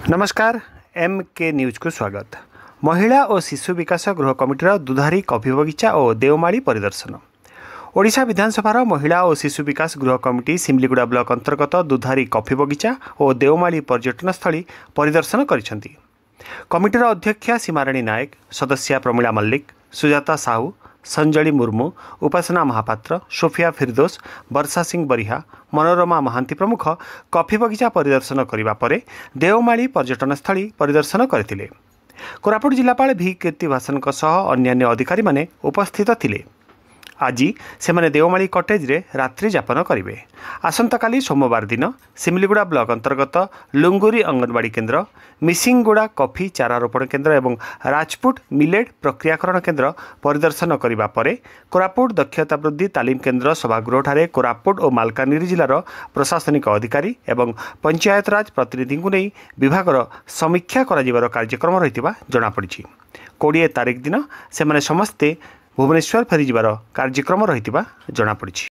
नमस्कार एम के न्यूज को स्वागत। महिला और शिशु विकास गृह कमिटर दुधारी कॉफी बगीचा और देवमाली परिदर्शन। ओडिशा विधानसभा महिला और शिशु विकास गृह कमिटी सिमलीगुड़ा ब्लॉक अंतर्गत दुधारी कॉफी बगीचा और देवमाली पर्यटन स्थली परिदर्शन करिसेंती। कमिटर अध्यक्षा सीमाराणी नायक, सदस्या प्रमीला मल्लिक, सुजाता साहू, संजली मुर्मू, उपासना महापात्र, सोफिया फिरदोस, वर्षा सिंह बरिहा, मनोरमा महांती प्रमुख कॉफी बगीचा परिदर्शन करने पर देवमाली पर्यटन स्थली परिदर्शन करते। कोरापुट जिलापाल भी कीर्ति भासन अन्य अधिकारी माने उपस्थित थिले। आज से देवमाली कटेज रे रात्रि यापन करेंगे। आसंता काली सोमवार दिन सिमलीगुड़ा ब्लॉक अंतर्गत लुंगुरी अंगनवाड़ी केन्द्र, मिसिंगुड़ा कॉफी चारा रोपण केन्द्र एवं राजपुट मिलेट प्रक्रियाकरण केन्द्र परिदर्शन करने पर कोरापुट दक्षता वृद्धि तालीम केन्द्र सभागृह कोरापुट और मालकानगिरी जिलार प्रशासनिक अधिकारी एवं पंचायतराज प्रतिनिधि को नहीं विभागर समीक्षा कर कार्यक्रम रही जमापड़ी। 20 तारिख दिन से समस्ते भुवनेश्वर फेरी कार्यक्रम रही जमापड़ी।